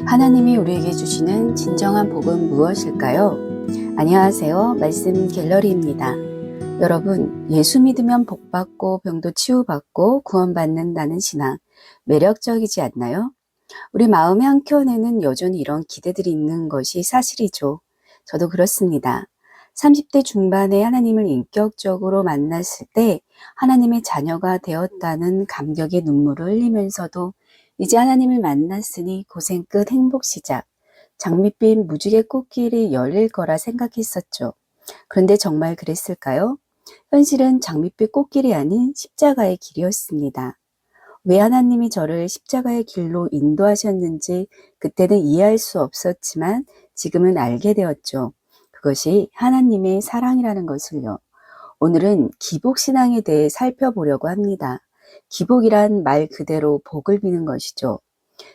하나님이 우리에게 주시는 진정한 복은 무엇일까요? 안녕하세요. 말씀 갤러리입니다. 여러분, 예수 믿으면 복받고 병도 치유받고 구원받는다는 신앙, 매력적이지 않나요? 우리 마음의 한켠에는 여전히 이런 기대들이 있는 것이 사실이죠. 저도 그렇습니다. 30대 중반에 하나님을 인격적으로 만났을 때 하나님의 자녀가 되었다는 감격의 눈물을 흘리면서도 이제 하나님을 만났으니 고생 끝 행복 시작, 장밋빛 무지개 꽃길이 열릴 거라 생각했었죠. 그런데 정말 그랬을까요? 현실은 장밋빛 꽃길이 아닌 십자가의 길이었습니다. 왜 하나님이 저를 십자가의 길로 인도하셨는지 그때는 이해할 수 없었지만 지금은 알게 되었죠. 그것이 하나님의 사랑이라는 것을요. 오늘은 기복신앙에 대해 살펴보려고 합니다. 기복이란 말 그대로 복을 비는 것이죠.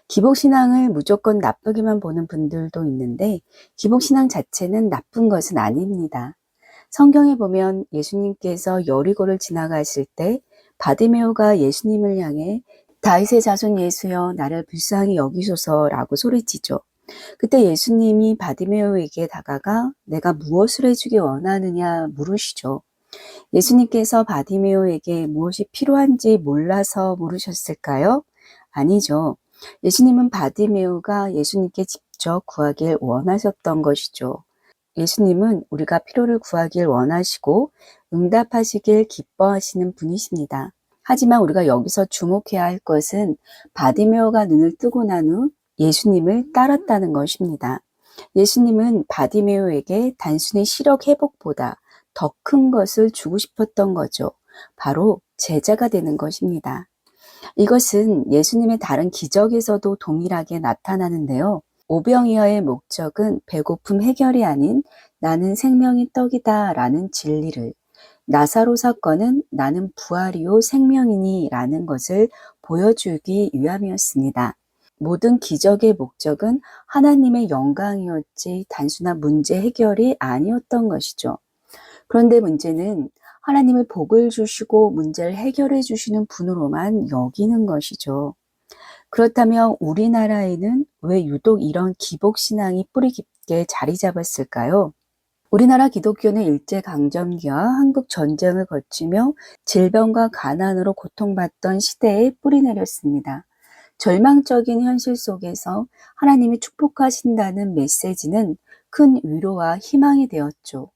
기복신앙을 무조건 나쁘게만 보는 분들도 있는데 기복신앙 자체는 나쁜 것은 아닙니다. 성경에 보면 예수님께서 여리고를 지나가실 때 바디메오가 예수님을 향해 다윗의 자손 예수여 나를 불쌍히 여기소서라고 소리치죠. 그때 예수님이 바디메오에게 다가가 내가 무엇을 해주기 원하느냐 물으시죠. 예수님께서 바디메오에게 무엇이 필요한지 몰라서 물으셨을까요? 아니죠. 예수님은 바디메오가 예수님께 직접 구하길 원하셨던 것이죠. 예수님은 우리가 필요를 구하길 원하시고 응답하시길 기뻐하시는 분이십니다. 하지만 우리가 여기서 주목해야 할 것은 바디메오가 눈을 뜨고 난 후 예수님을 따랐다는 것입니다. 예수님은 바디메오에게 단순히 시력 회복보다 더 큰 것을 주고 싶었던 거죠. 바로 제자가 되는 것입니다. 이것은 예수님의 다른 기적에서도 동일하게 나타나는데요. 오병이어의 목적은 배고픔 해결이 아닌 나는 생명의 떡이다 라는 진리를, 나사로 사건은 나는 부활이요 생명이니 라는 것을 보여주기 위함이었습니다. 모든 기적의 목적은 하나님의 영광이었지 단순한 문제 해결이 아니었던 것이죠. 그런데 문제는 하나님을 복을 주시고 문제를 해결해 주시는 분으로만 여기는 것이죠. 그렇다면 우리나라에는 왜 유독 이런 기복신앙이 뿌리 깊게 자리 잡았을까요? 우리나라 기독교는 일제강점기와 한국전쟁을 거치며 질병과 가난으로 고통받던 시대에 뿌리내렸습니다. 절망적인 현실 속에서 하나님이 축복하신다는 메시지는 큰 위로와 희망이 되었죠.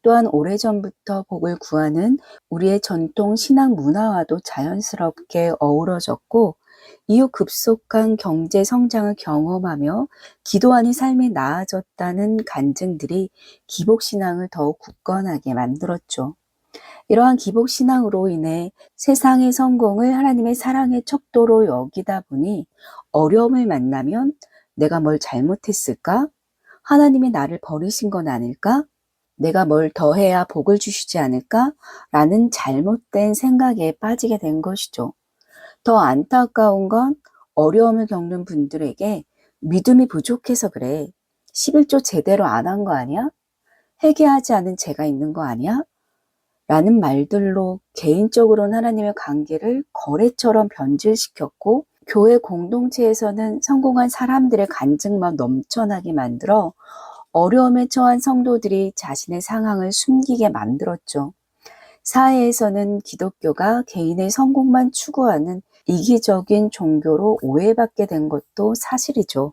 또한 오래전부터 복을 구하는 우리의 전통 신앙 문화와도 자연스럽게 어우러졌고 이후 급속한 경제 성장을 경험하며 기도하니 삶이 나아졌다는 간증들이 기복신앙을 더욱 굳건하게 만들었죠. 이러한 기복신앙으로 인해 세상의 성공을 하나님의 사랑의 척도로 여기다 보니 어려움을 만나면 내가 뭘 잘못했을까? 하나님이 나를 버리신 건 아닐까? 내가 뭘 더해야 복을 주시지 않을까? 라는 잘못된 생각에 빠지게 된 것이죠. 더 안타까운 건 어려움을 겪는 분들에게 믿음이 부족해서 그래. 11조 제대로 안 한 거 아니야? 회개하지 않은 죄가 있는 거 아니야? 라는 말들로 개인적으로는 하나님의 관계를 거래처럼 변질시켰고 교회 공동체에서는 성공한 사람들의 간증만 넘쳐나게 만들어 어려움에 처한 성도들이 자신의 상황을 숨기게 만들었죠. 사회에서는 기독교가 개인의 성공만 추구하는 이기적인 종교로 오해받게 된 것도 사실이죠.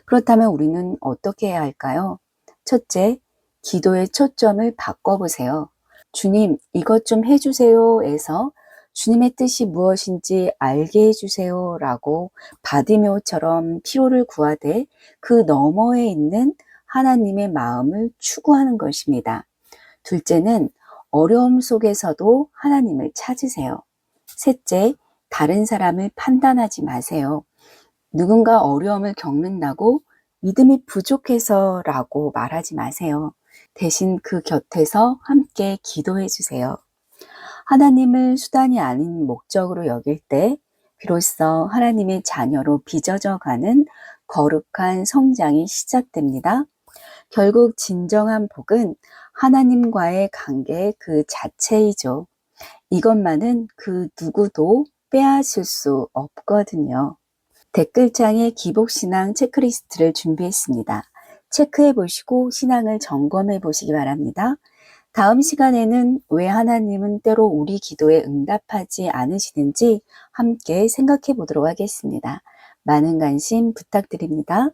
그렇다면 우리는 어떻게 해야 할까요? 첫째, 기도의 초점을 바꿔보세요. 주님, 이것 좀 해주세요에서 주님의 뜻이 무엇인지 알게 해주세요 라고 바디메오처럼 피로를 구하되 그 너머에 있는 하나님의 마음을 추구하는 것입니다. 둘째는 어려움 속에서도 하나님을 찾으세요. 셋째, 다른 사람을 판단하지 마세요. 누군가 어려움을 겪는다고 믿음이 부족해서라고 말하지 마세요. 대신 그 곁에서 함께 기도해 주세요. 하나님을 수단이 아닌 목적으로 여길 때 비로소 하나님의 자녀로 빚어져 가는 거룩한 성장이 시작됩니다. 결국 진정한 복은 하나님과의 관계 그 자체이죠. 이것만은 그 누구도 빼앗을 수 없거든요. 댓글창에 기복신앙 체크리스트를 준비했습니다. 체크해 보시고 신앙을 점검해 보시기 바랍니다. 다음 시간에는 왜 하나님은 때로 우리 기도에 응답하지 않으시는지 함께 생각해 보도록 하겠습니다. 많은 관심 부탁드립니다.